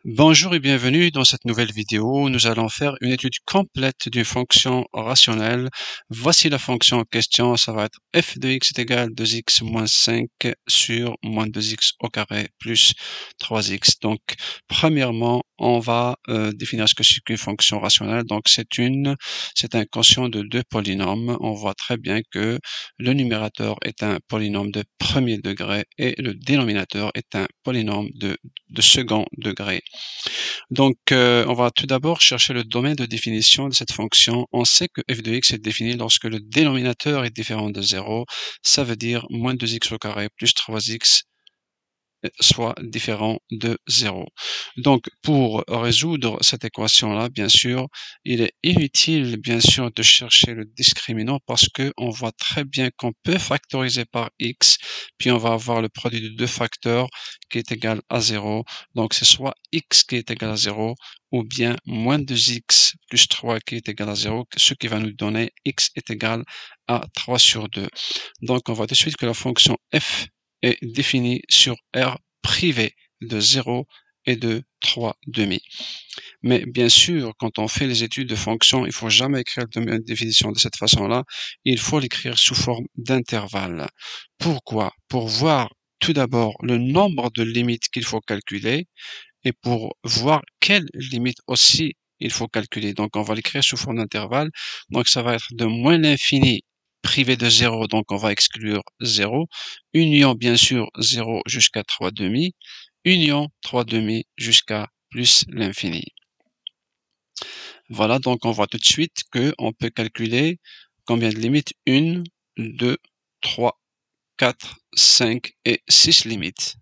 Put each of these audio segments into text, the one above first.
Bonjour et bienvenue dans cette nouvelle vidéo. Nous allons faire une étude complète d'une fonction rationnelle. Voici la fonction en question. Ça va être f de x est égal à 2x moins 5 sur moins 2x au carré plus 3x. Donc, premièrement, on va définir ce que c'est qu'une fonction rationnelle. Donc, c'est un quotient de deux polynômes. On voit très bien que le numérateur est un polynôme de premier degré et le dénominateur est un polynôme de second degré. Donc, on va tout d'abord chercher le domaine de définition de cette fonction. On sait que f de x est défini lorsque le dénominateur est différent de 0. Ça veut dire moins 2x au carré plus 3x soit différent de 0. Donc, pour résoudre cette équation-là, bien sûr, il est inutile, bien sûr, de chercher le discriminant parce que on voit très bien qu'on peut factoriser par x, puis on va avoir le produit de deux facteurs qui est égal à 0. Donc, c'est soit x qui est égal à 0 ou bien moins 2x plus 3 qui est égal à 0, ce qui va nous donner x est égal à 3 sur 2. Donc, on voit tout de suite que la fonction f est définie sur R privé de 0 et de 3 demi. Mais bien sûr, quand on fait les études de fonctions, il ne faut jamais écrire la définition de cette façon-là. Il faut l'écrire sous forme d'intervalle. Pourquoi? Pour voir tout d'abord le nombre de limites qu'il faut calculer et pour voir quelles limites aussi il faut calculer. Donc, on va l'écrire sous forme d'intervalle. Donc, ça va être de moins l'infini privé de 0, donc on va exclure 0, union bien sûr 0 jusqu'à 3 demi, union 3 demi jusqu'à plus l'infini. Voilà, donc on voit tout de suite qu'on peut calculer combien de limites? 1, 2, 3, 4, 5 et 6 limites.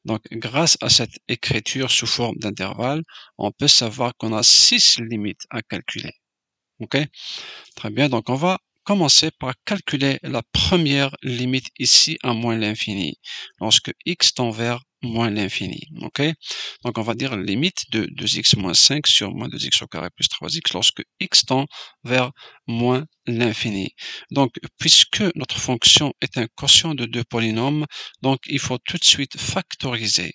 Donc, grâce à cette écriture sous forme d'intervalle, on peut savoir qu'on a 6 limites à calculer. OK? Très bien, donc on va commencer par calculer la première limite ici à moins l'infini, lorsque x tend vers moins l'infini. OK? Donc on va dire limite de 2x moins 5 sur moins 2x au carré plus 3x lorsque x tend vers moins l'infini. Donc, puisque notre fonction est un quotient de deux polynômes, donc il faut tout de suite factoriser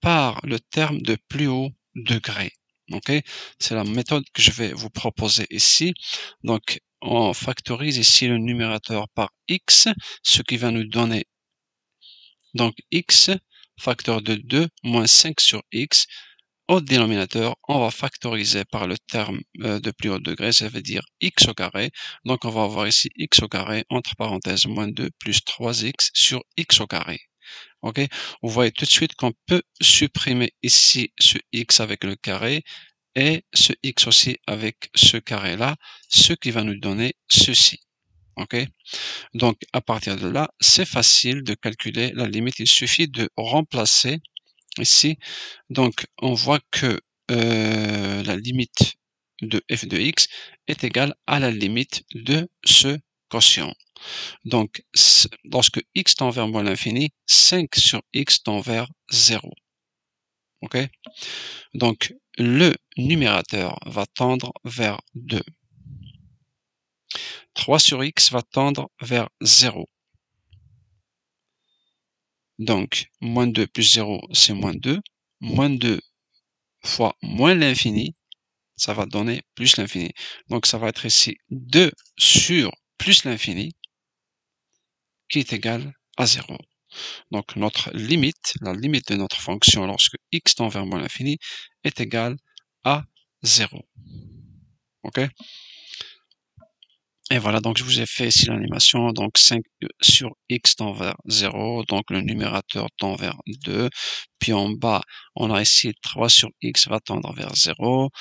par le terme de plus haut degré. OK? C'est la méthode que je vais vous proposer ici. Donc, on factorise ici le numérateur par x, ce qui va nous donner donc x, facteur de 2, moins 5 sur x. Au dénominateur, on va factoriser par le terme de plus haut degré, ça veut dire x au carré. Donc, on va avoir ici x au carré, entre parenthèses, moins 2 plus 3x sur x au carré. OK? Vous voyez tout de suite qu'on peut supprimer ici ce x avec le carré et ce x aussi avec ce carré-là, ce qui va nous donner ceci. OK? Donc, à partir de là, c'est facile de calculer la limite. Il suffit de remplacer ici. Donc, on voit que la limite de f de x est égale à la limite de ce quotient. Donc, lorsque x tend vers moins l'infini, 5 sur x tend vers 0. OK? Donc, le numérateur va tendre vers 2. 3 sur x va tendre vers 0. Donc, moins 2 plus 0, c'est moins 2. Moins 2 fois moins l'infini, ça va donner plus l'infini. Donc, ça va être ici 2 sur plus l'infini qui est égal à 0. Donc, notre limite, la limite de notre fonction lorsque x tend vers moins l'infini est égale à 0. OK? Et voilà, donc je vous ai fait ici l'animation, donc 5 sur x tend vers 0, donc le numérateur tend vers 2, puis en bas, on a ici 3 sur x va tendre vers 0,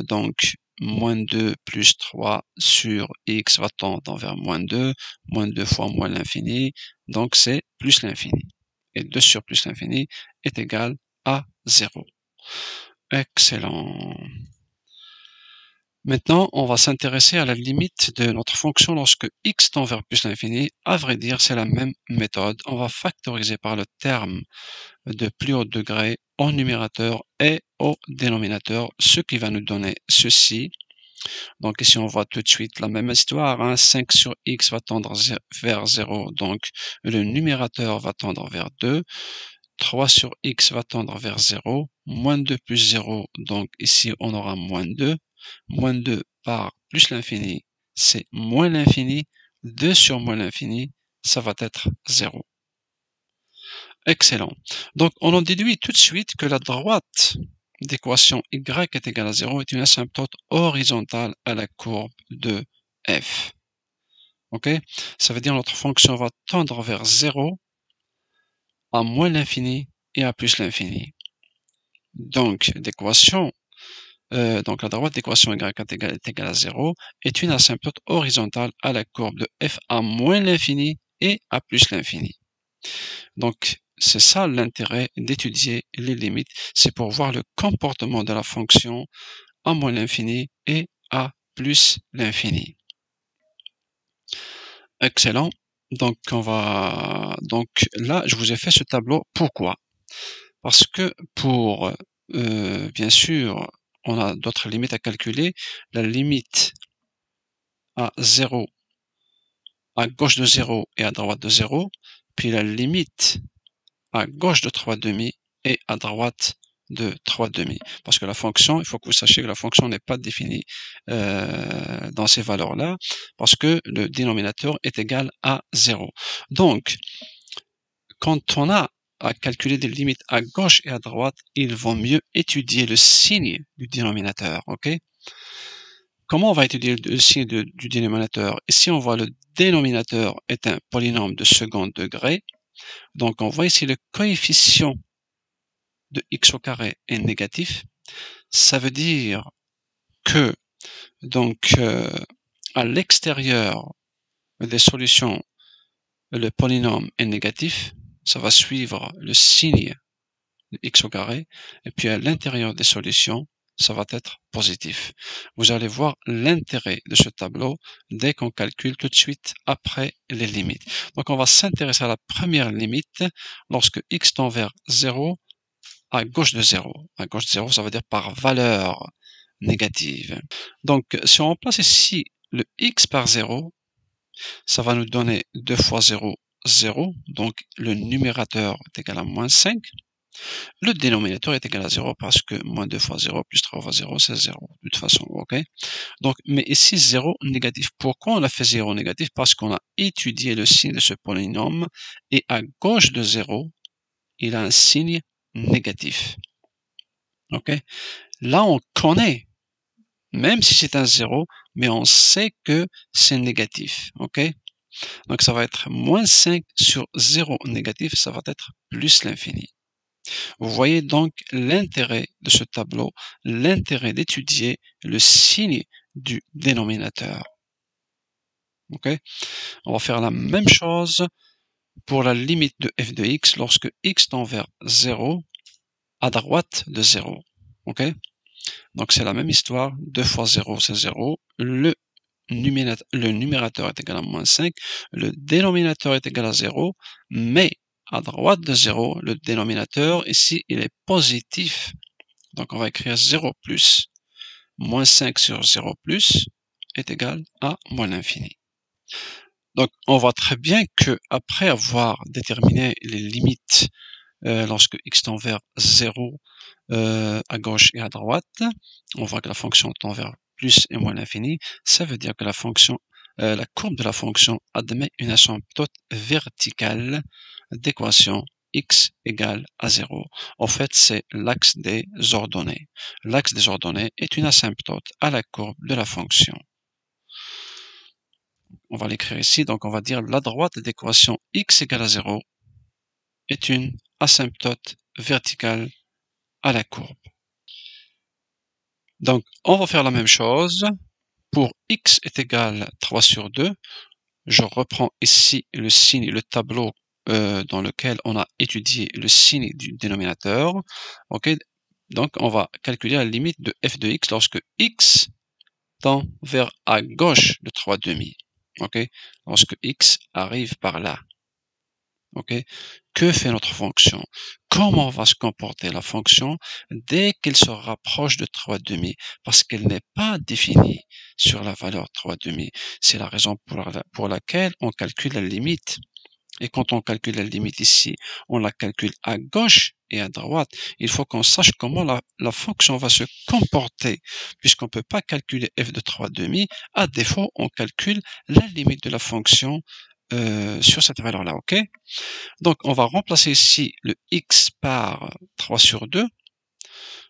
donc moins 2 plus 3 sur x va tendre vers moins 2 fois moins l'infini, donc c'est plus l'infini. Et 2 sur plus l'infini est égal à 0. Excellent. Maintenant, on va s'intéresser à la limite de notre fonction lorsque x tend vers plus l'infini. À vrai dire, c'est la même méthode. On va factoriser par le terme de plus haut degré au numérateur et au dénominateur, ce qui va nous donner ceci. Donc ici, on voit tout de suite la même histoire. 5 sur x va tendre vers 0, donc le numérateur va tendre vers 2. 3 sur x va tendre vers 0, moins 2 plus 0, donc ici on aura moins 2, moins 2 par plus l'infini, c'est moins l'infini, 2 sur moins l'infini, ça va être 0. Excellent. Donc on en déduit tout de suite que la droite d'équation y est égale à 0 est une asymptote horizontale à la courbe de f. Ok? Ça veut dire notre fonction va tendre vers 0 à moins l'infini et à plus l'infini. Donc la droite d'équation y est égale à 0 est une asymptote horizontale à la courbe de f à moins l'infini et à plus l'infini. Donc c'est ça l'intérêt d'étudier les limites, c'est pour voir le comportement de la fonction à moins l'infini et à plus l'infini. Excellent. Donc là je vous ai fait ce tableau. Pourquoi? Parce que bien sûr, on a d'autres limites à calculer. La limite à 0, à gauche de 0 et à droite de 0, puis la limite à gauche de 3,5 et à droite de 3,5. Parce que la fonction, il faut que vous sachiez que la fonction n'est pas définie dans ces valeurs-là, parce que le dénominateur est égal à 0. Donc, quand on a à calculer des limites à gauche et à droite, il vaut mieux étudier le signe du dénominateur. Ok? Comment on va étudier le signe du dénominateur? Ici, on voit le dénominateur est un polynôme de second degré. Donc, on voit ici le coefficient de x au carré est négatif. Ça veut dire que, donc, à l'extérieur des solutions, le polynôme est négatif. Ça va suivre le signe de x au carré. Et puis, à l'intérieur des solutions, ça va être positif. Vous allez voir l'intérêt de ce tableau dès qu'on calcule tout de suite après les limites. Donc, on va s'intéresser à la première limite lorsque x tend vers 0 à gauche de 0. À gauche de 0, ça veut dire par valeur négative. Donc, si on remplace ici le x par 0, ça va nous donner 2 fois 0, 0. Donc, le numérateur est égal à moins 5. Le dénominateur est égal à 0 parce que moins 2 fois 0 plus 3 fois 0, c'est 0. De toute façon, ok? Donc, mais ici, 0 négatif. Pourquoi on a fait 0 négatif? Parce qu'on a étudié le signe de ce polynôme et à gauche de 0, il a un signe négatif. Ok? Là, on connaît, même si c'est un 0, mais on sait que c'est négatif. Ok? Donc, ça va être moins 5 sur 0 négatif, ça va être plus l'infini. Vous voyez donc l'intérêt de ce tableau, l'intérêt d'étudier le signe du dénominateur. Ok? On va faire la même chose pour la limite de f de x lorsque x tend vers 0 à droite de 0. Ok? Donc c'est la même histoire, 2 fois 0 c'est 0, le numérateur est égal à moins 5, le dénominateur est égal à 0, mais à droite de 0, le dénominateur ici il est positif. Donc on va écrire 0 plus moins 5 sur 0 plus est égal à moins l'infini. Donc on voit très bien que après avoir déterminé les limites lorsque x tend vers 0 à gauche et à droite, on voit que la fonction tend vers plus et moins l'infini. Ça veut dire que la courbe de la fonction admet une asymptote verticale d'équation x égale à 0. En fait, c'est l'axe des ordonnées. L'axe des ordonnées est une asymptote à la courbe de la fonction. On va l'écrire ici, donc on va dire la droite d'équation x égale à 0 est une asymptote verticale à la courbe. Donc, on va faire la même chose. Pour x est égal à 3 sur 2, je reprends ici le signe, le tableau dans lequel on a étudié le signe du dénominateur. Ok, donc on va calculer la limite de f de x lorsque x tend vers à gauche de 3,5. Ok, lorsque x arrive par là. Ok, que fait notre fonction? Comment va se comporter la fonction dès qu'elle se rapproche de 3,5? Parce qu'elle n'est pas définie sur la valeur 3,5. C'est la raison pour laquelle on calcule la limite. Et quand on calcule la limite ici, on la calcule à gauche et à droite. Il faut qu'on sache comment la fonction va se comporter, puisqu'on ne peut pas calculer f de 3,5. À défaut, on calcule la limite de la fonction sur cette valeur-là, ok? Donc, on va remplacer ici le x par 3 sur 2.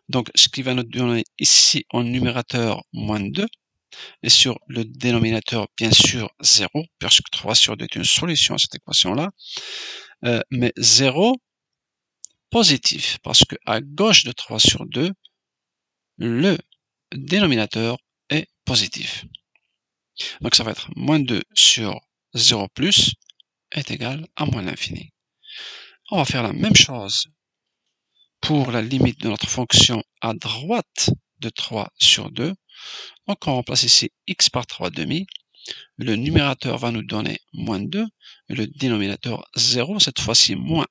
Donc, ce qui va nous donner ici en numérateur moins 2. Et sur le dénominateur, bien sûr, 0, parce que 3 sur 2 est une solution à cette équation-là. Mais 0 positif, parce que à gauche de 3 sur 2, le dénominateur est positif. Donc ça va être moins 2 sur 0 plus est égal à moins l'infini. On va faire la même chose pour la limite de notre fonction à droite de 3 sur 2. Donc on remplace ici x par 3,5. Le numérateur va nous donner moins 2 et le dénominateur 0, cette fois-ci moins.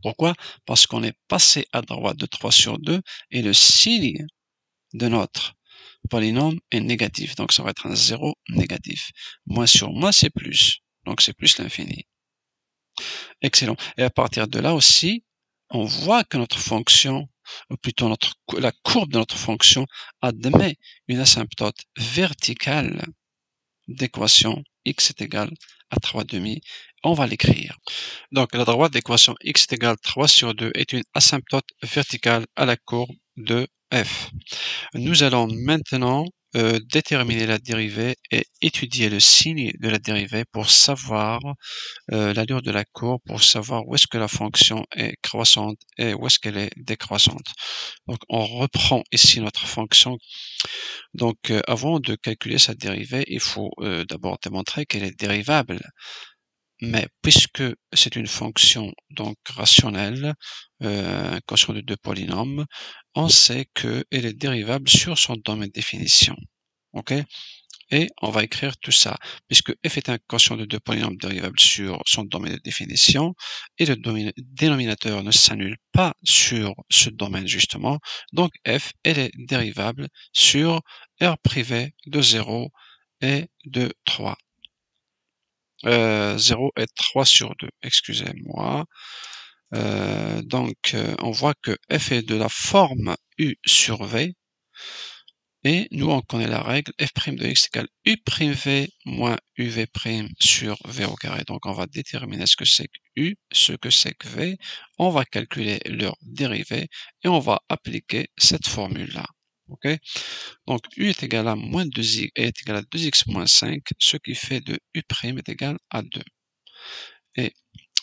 Pourquoi? Parce qu'on est passé à droite de 3 sur 2 et le signe de notre polynôme est négatif. Donc ça va être un 0 négatif. Moins sur moins, c'est plus. Donc c'est plus l'infini. Excellent. Et à partir de là aussi, on voit que notre fonction, ou plutôt la courbe de notre fonction, admet une asymptote verticale d'équation x est égal à 3,5. On va l'écrire. Donc la droite d'équation x est égal à 3 sur 2 est une asymptote verticale à la courbe de f. Nous allons maintenant déterminer la dérivée et étudier le signe de la dérivée pour savoir l'allure de la courbe, pour savoir où est-ce que la fonction est croissante et où est-ce qu'elle est décroissante. Donc on reprend ici notre fonction. Donc avant de calculer sa dérivée, il faut d'abord démontrer qu'elle est dérivable. Mais puisque c'est une fonction donc rationnelle, quotient de deux polynômes, on sait qu'elle est dérivable sur son domaine de définition. Ok? Et on va écrire tout ça, puisque f est un quotient de deux polynômes dérivable sur son domaine de définition, et le dénominateur ne s'annule pas sur ce domaine justement, donc f, elle est dérivable sur R privé de 0 et de 3. 0 et 3 sur 2, excusez-moi. Donc, on voit que f est de la forme u sur v, et nous, on connaît la règle, f' de x égale u' moins uv' sur v au carré. Donc, on va déterminer ce que c'est que u, ce que c'est que v, on va calculer leur dérivée, et on va appliquer cette formule-là. Ok? Donc, u est égal à moins 2x est égal à 2x moins 5, ce qui fait de u' est égal à 2. Et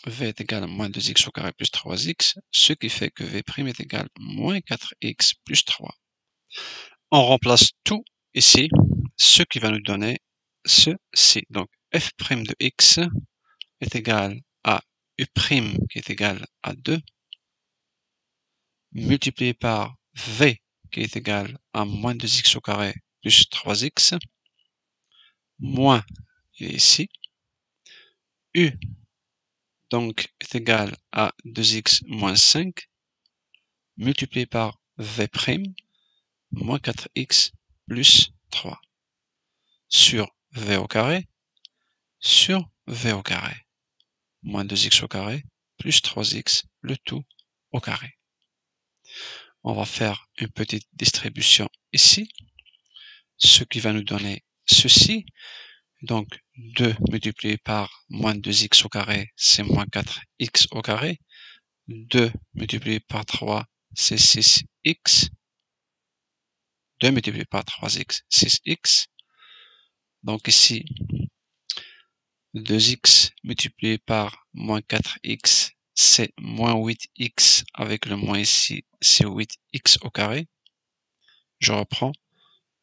v est égal à moins 2x au carré plus 3x, ce qui fait que v' est égal à moins 4x plus 3. On remplace tout ici, ce qui va nous donner ceci. Donc, f' de x est égal à u' qui est égal à 2, multiplié par v qui est égal à moins 2x au carré plus 3x, moins, ici, u donc est égal à 2x moins 5, multiplié par v', moins 4x plus 3, sur v au carré, sur v au carré, moins 2x au carré, plus 3x, le tout au carré. On va faire une petite distribution ici, ce qui va nous donner ceci. Donc 2 multiplié par moins 2x au carré, c'est moins 4x au carré. 2 multiplié par 3, c'est 6x. 2 multiplié par 3x, 6x. Donc ici, 2x multiplié par moins 4x, c'est moins 8x, avec le moins ici, c'est 8x au carré. Je reprends,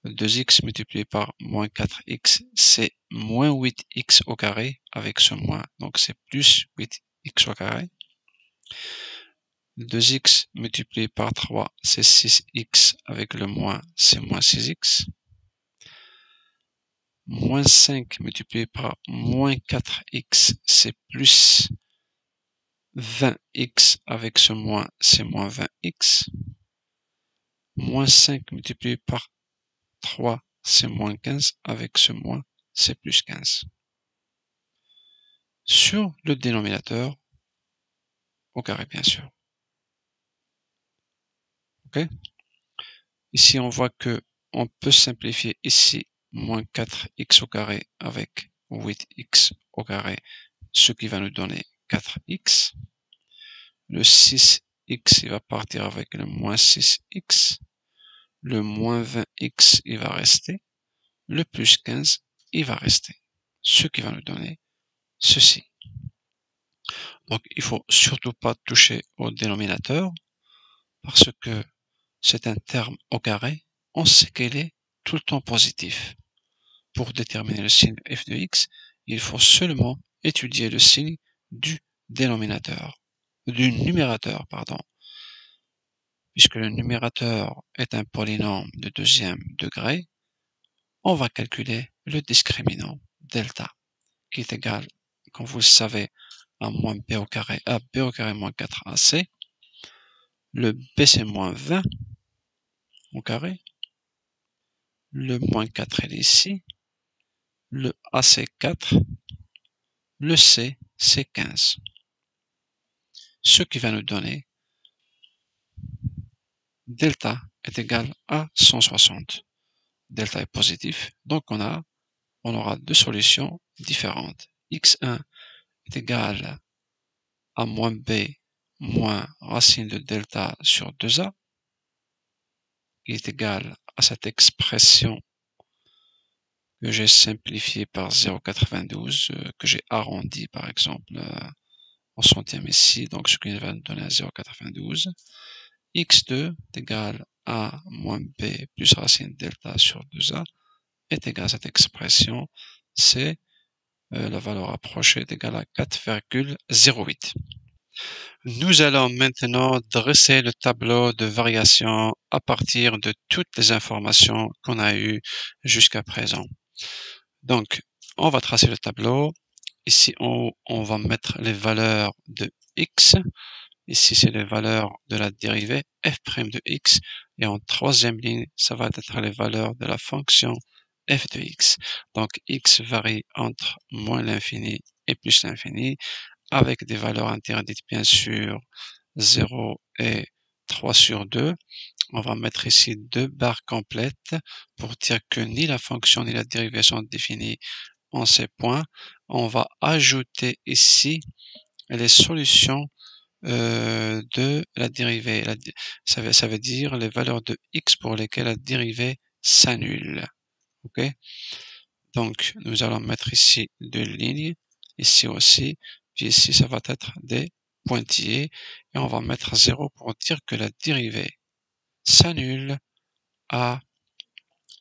2x multiplié par moins 4x, c'est moins 8x au carré, avec ce moins, donc c'est plus 8x au carré. 2x multiplié par 3, c'est 6x, avec le moins, c'est moins 6x. Moins 5 multiplié par moins 4x, c'est plus 20x, avec ce moins, c'est moins 20x. Moins 5 multiplié par 3, c'est moins 15, avec ce moins, c'est plus 15. sur le dénominateur au carré, bien sûr. OK? Ici, on voit que on peut simplifier ici moins 4x au carré avec 8x au carré, ce qui va nous donner 4x. Le 6x, il va partir avec le moins 6x. Le moins 20x, il va rester. Le plus 15, il va rester. Ce qui va nous donner ceci. Donc, il faut surtout pas toucher au dénominateur parce que c'est un terme au carré. On sait qu'il est tout le temps positif. Pour déterminer le signe f de x, il faut seulement étudier le signe du dénominateur, du numérateur, pardon. Puisque le numérateur est un polynôme de deuxième degré, on va calculer le discriminant delta, qui est égal, comme vous le savez, à moins b au carré, à b au carré moins 4ac. Le b c'est moins 20 au carré. Le moins 4 est ici. Le a c'est 4. Le c c'est 15. Ce qui va nous donner delta est égal à 160. Delta est positif, donc on aura deux solutions différentes. x1 est égal à moins b moins racine de delta sur 2a, qui est égal à cette expression que j'ai simplifiée par 0,92, que j'ai arrondi par exemple en centième ici, donc ce qui va nous donner à 0,92. x2 est égal à moins b plus racine delta sur 2a est égal à cette expression, c'est la valeur approchée est égale à 4,08. Nous allons maintenant dresser le tableau de variation à partir de toutes les informations qu'on a eues jusqu'à présent. Donc, on va tracer le tableau. Ici, on va mettre les valeurs de x. Ici, c'est les valeurs de la dérivée f' de x. Et en troisième ligne, ça va être les valeurs de la fonction f de x. Donc, x varie entre moins l'infini et plus l'infini, avec des valeurs interdites, bien sûr, 0 et 3 sur 2. On va mettre ici deux barres complètes pour dire que ni la fonction ni la dérivée sont définies en ces points. On va ajouter ici les solutions de la dérivée. Ça veut dire les valeurs de x pour lesquelles la dérivée s'annule. OK? Donc, nous allons mettre ici deux lignes, ici aussi, puis ici, ça va être des pointillés, et on va mettre 0 pour dire que la dérivée s'annule à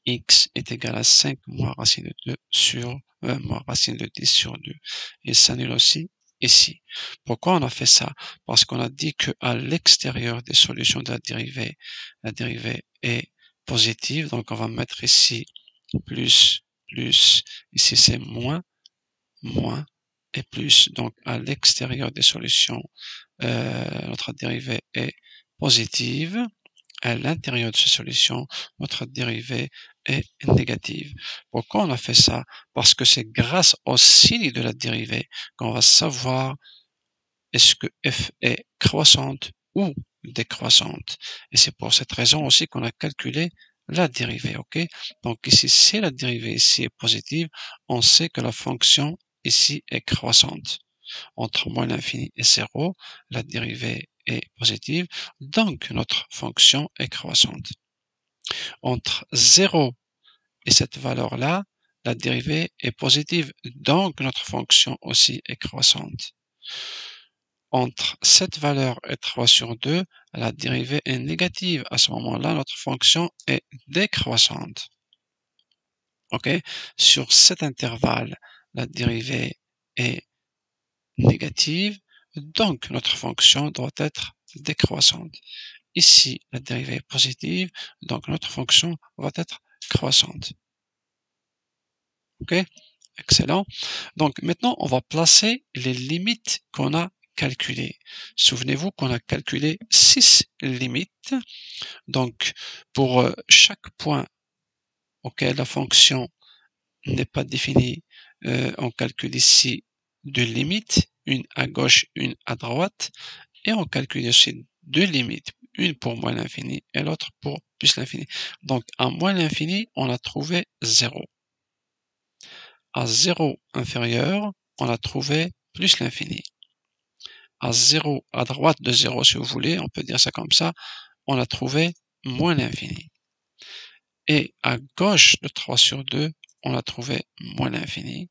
x est égal à 5 moins racine de 2 sur moins racine de 10 sur 2. Et s'annule aussi ici. Pourquoi on a fait ça? Parce qu'on a dit que à l'extérieur des solutions de la dérivée est positive, donc on va mettre ici plus, plus, ici c'est moins, moins et plus. Donc à l'extérieur des solutions, notre dérivée est positive. À l'intérieur de ces solutions, notre dérivée est négative. Pourquoi on a fait ça? Parce que c'est grâce au signe de la dérivée qu'on va savoir est-ce que f est croissante ou décroissante. Et c'est pour cette raison aussi qu'on a calculé la dérivée, ok? Donc ici, si la dérivée ici est positive, on sait que la fonction ici est croissante. Entre moins l'infini et 0, la dérivée est positive, donc notre fonction est croissante. Entre 0 et cette valeur-là, la dérivée est positive, donc notre fonction aussi est croissante. Entre cette valeur et 3 sur 2, la dérivée est négative. À ce moment-là, notre fonction est décroissante. OK? Sur cet intervalle, la dérivée est négative, donc notre fonction doit être décroissante. Ici, la dérivée est positive, donc notre fonction va être croissante. OK? Excellent. Donc maintenant, on va placer les limites qu'on a calculées. Souvenez-vous qu'on a calculé 6 limites. Donc, pour chaque point auquel la fonction n'est pas définie, on calcule ici deux limites, une à gauche, une à droite, et on calcule aussi deux limites, une pour moins l'infini et l'autre pour plus l'infini. Donc, à moins l'infini, on a trouvé 0. À 0 inférieur, on a trouvé plus l'infini. À 0, à droite de 0, si vous voulez, on peut dire ça comme ça, on a trouvé moins l'infini. Et à gauche de 3 sur 2, on a trouvé moins l'infini.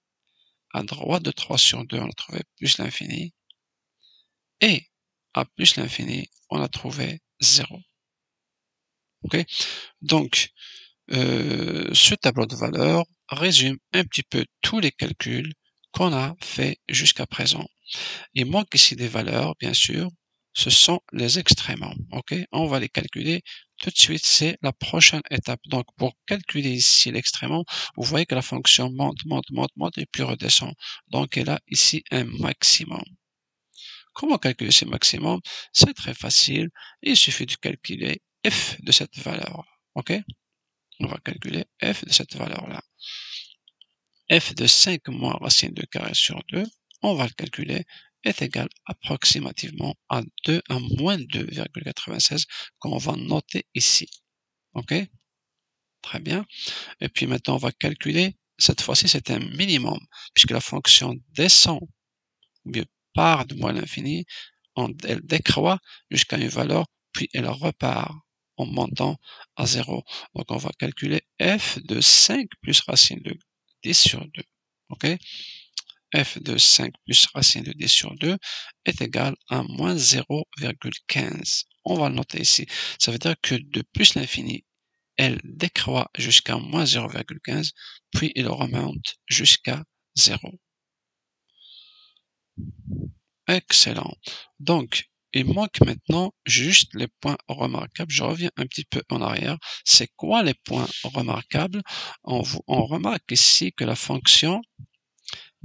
À droite de 3 sur 2, on a trouvé plus l'infini. Et à plus l'infini, on a trouvé 0. OK? Donc, ce tableau de valeurs résume un petit peu tous les calculs qu'on a fait jusqu'à présent. Il manque ici des valeurs, bien sûr. Ce sont les extrémums. OK? On va les calculer tout de suite. C'est la prochaine étape. Donc, pour calculer ici l'extrémum, vous voyez que la fonction monte, monte, monte, monte et puis redescend. Donc, elle a ici un maximum. Comment calculer ce maximum? C'est très facile. Il suffit de calculer f de cette valeur. OK? On va calculer f de cette valeur-là. F de 5 moins racine de carré sur 2, on va le calculer, est égal approximativement à moins 2,96 qu'on va noter ici. OK? Très bien. Et puis maintenant, on va calculer, cette fois-ci, c'est un minimum, puisque la fonction descend, ou bien part de moins l'infini, elle décroît jusqu'à une valeur, puis elle repart en montant à 0. Donc, on va calculer f de 5 plus racine de 10 sur 2. OK? F de 5 plus racine de 10 sur 2 est égal à moins 0,15. On va le noter ici. Ça veut dire que de plus l'infini, elle décroît jusqu'à moins 0,15, puis elle remonte jusqu'à 0. Excellent. Donc, il manque maintenant juste les points remarquables. Je reviens un petit peu en arrière. C'est quoi les points remarquables? On remarque ici que la fonction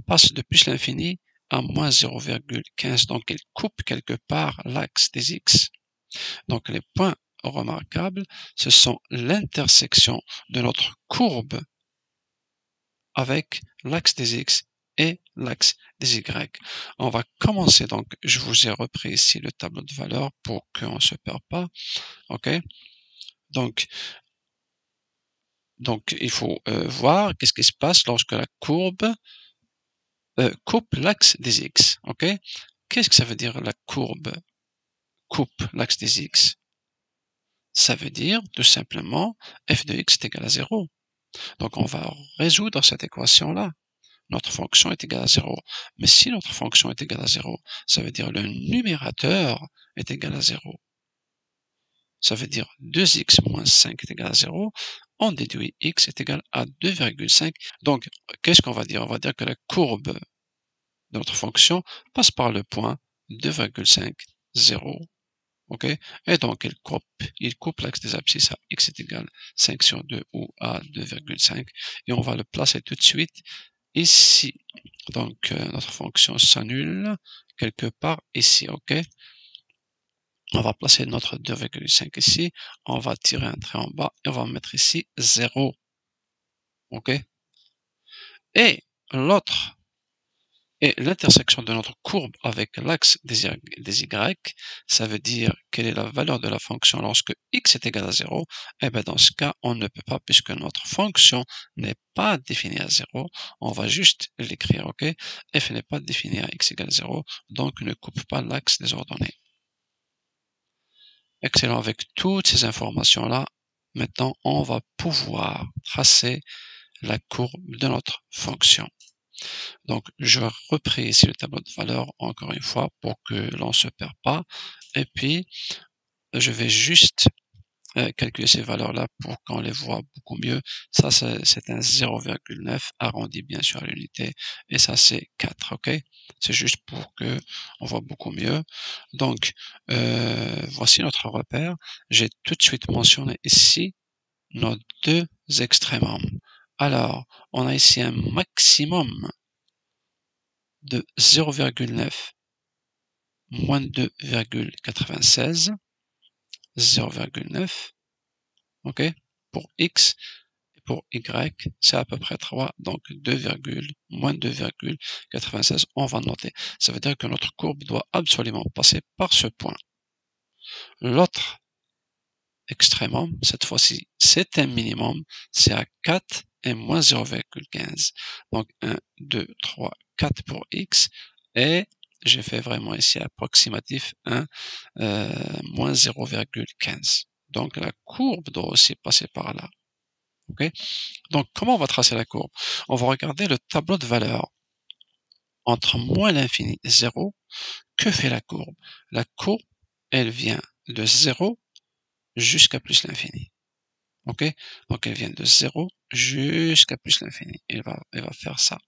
passe de plus l'infini à moins 0,15. Donc, elle coupe quelque part l'axe des x. Donc, les points remarquables, ce sont l'intersection de notre courbe avec l'axe des x et l'axe des y. On va commencer, donc, je vous ai repris ici le tableau de valeurs pour qu'on ne se perd pas. OK? Donc, il faut voir qu'est-ce qui se passe lorsque la courbe coupe l'axe des x. OK? Qu'est-ce que ça veut dire la courbe coupe l'axe des x? Ça veut dire tout simplement f de x est égal à 0. Donc on va résoudre cette équation-là. Notre fonction est égale à 0. Mais si notre fonction est égale à 0, ça veut dire le numérateur est égal à 0. Ça veut dire 2x moins 5 est égal à 0. On déduit x est égal à 2,5. Donc, qu'est-ce qu'on va dire? On va dire que la courbe de notre fonction passe par le point 2,5, 0. OK? Et donc, il coupe l'axe des abscisses à x est égal à 5 sur 2 ou à 2,5. Et on va le placer tout de suite ici. Donc, notre fonction s'annule quelque part ici. OK? On va placer notre 2,5 ici. On va tirer un trait en bas et on va mettre ici 0. OK? Et l'autre Et l'intersection de notre courbe avec l'axe des Y, ça veut dire quelle est la valeur de la fonction lorsque x est égal à 0. Et bien dans ce cas, on ne peut pas puisque notre fonction n'est pas définie à 0. On va juste l'écrire, ok? F n'est pas définie à x égale 0, donc ne coupe pas l'axe des ordonnées. Excellent, avec toutes ces informations-là, maintenant on va pouvoir tracer la courbe de notre fonction. Donc, je repris ici le tableau de valeurs encore une fois pour que l'on ne se perd pas. Et puis, je vais juste calculer ces valeurs-là pour qu'on les voit beaucoup mieux. Ça, c'est un 0,9 arrondi bien sûr à l'unité. Et ça, c'est 4, ok? C'est juste pour que on voit beaucoup mieux. Donc, voici notre repère. J'ai tout de suite mentionné ici nos deux extrémums. Alors, on a ici un maximum de 0,9 moins 2,96, 0,9, ok, pour x. pour Y, c'est à peu près 3, donc moins 2,96, on va noter. Ça veut dire que notre courbe doit absolument passer par ce point. L'autre extrémum, cette fois-ci, c'est un minimum, c'est à 4 et moins 0,15. Donc 1, 2, 3, 4 pour X, et j'ai fait vraiment ici approximatif 1, moins 0,15. Donc la courbe doit aussi passer par là. Okay. Donc comment on va tracer la courbe? On va regarder le tableau de valeurs. Entre moins l'infini et 0, que fait la courbe? La courbe, elle vient de 0 jusqu'à plus l'infini. Ok? Donc elle vient de 0 jusqu'à plus l'infini. Elle va faire ça.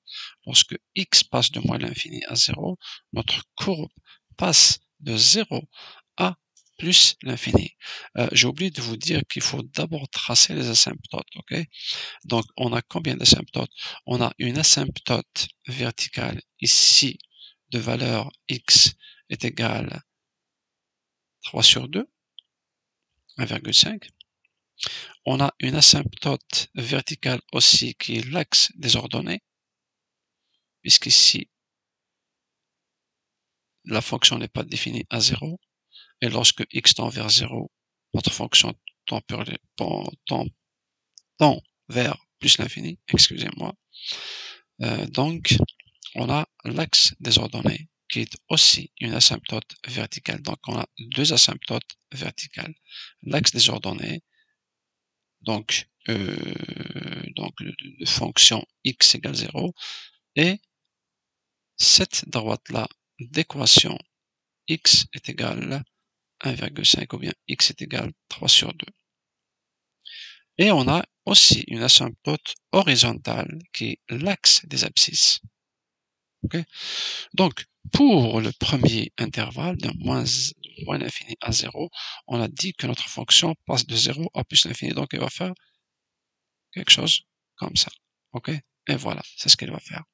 Lorsque x passe de moins l'infini à 0, notre courbe passe de 0 à plus l'infini. J'ai oublié de vous dire qu'il faut d'abord tracer les asymptotes. Ok? Donc on a combien d'asymptotes? On a une asymptote verticale ici de valeur x est égale 3 sur 2, 1,5. On a une asymptote verticale aussi qui est l'axe des ordonnées, puisqu'ici, la fonction n'est pas définie à 0, et lorsque x tend vers 0, notre fonction tend vers plus l'infini, excusez-moi. Donc, on a l'axe des ordonnées qui est aussi une asymptote verticale. Donc, on a deux asymptotes verticales. L'axe des ordonnées, donc de fonction x égale 0, et cette droite-là d'équation x est égal à 1,5 ou bien x est égal 3 sur 2. Et on a aussi une asymptote horizontale qui est l'axe des abscisses. Okay. Donc, pour le premier intervalle de moins l'infini à 0, on a dit que notre fonction passe de 0 à plus l'infini. Donc, elle va faire quelque chose comme ça. OK? Et voilà, c'est ce qu'elle va faire.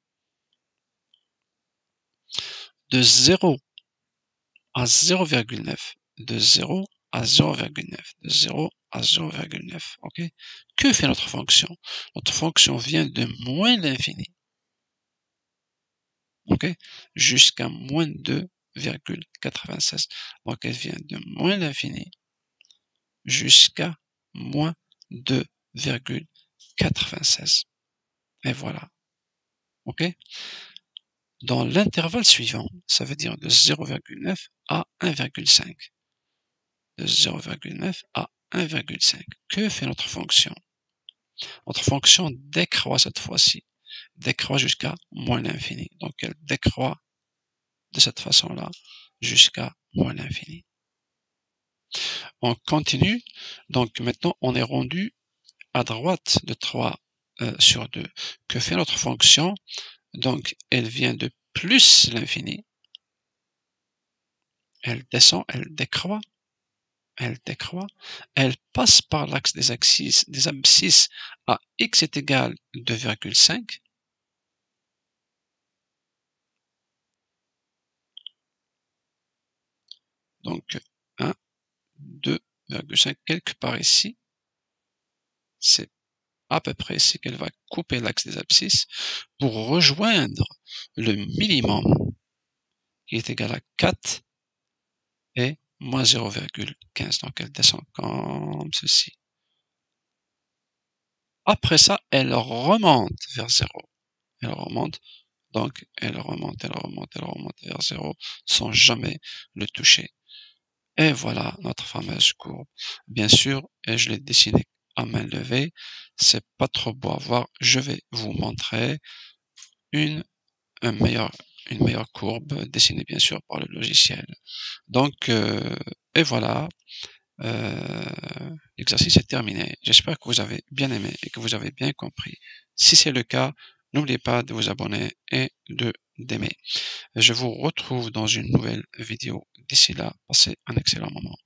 De 0 à 0,9, de 0 à 0,9, de 0 à 0,9. OK? Que fait notre fonction? Notre fonction vient de moins l'infini. OK? Jusqu'à moins 2,96. Donc, elle vient de moins l'infini jusqu'à moins 2,96. Et voilà. OK? Dans l'intervalle suivant, ça veut dire de 0,9 à 1,5. De 0,9 à 1,5. Que fait notre fonction? Notre fonction décroît cette fois-ci. Décroît jusqu'à moins l'infini. Donc, elle décroît de cette façon-là jusqu'à moins l'infini. On continue. Donc, maintenant, on est rendu à droite de 3 sur 2. Que fait notre fonction? Donc, elle vient de plus l'infini. Elle descend, elle décroît. Elle passe par l'axe des abscisses à x est égal 2,5. Donc 1, 2,5 quelque part ici. C'est à peu près ici qu'elle va couper l'axe des abscisses pour rejoindre le minimum qui est égal à 4 et moins 0,15. Donc elle descend comme ceci. Après ça, elle remonte vers 0. Elle remonte, donc elle remonte vers 0 sans jamais le toucher. Et voilà notre fameuse courbe. Bien sûr, et je l'ai dessinée à main levée, c'est pas trop beau à voir. Je vais vous montrer une meilleure courbe dessinée bien sûr par le logiciel. Donc, et voilà, l'exercice est terminé. J'espère que vous avez bien aimé et que vous avez bien compris. Si c'est le cas, n'oubliez pas de vous abonner et d'aimer. Je vous retrouve dans une nouvelle vidéo. D'ici là, passez un excellent moment.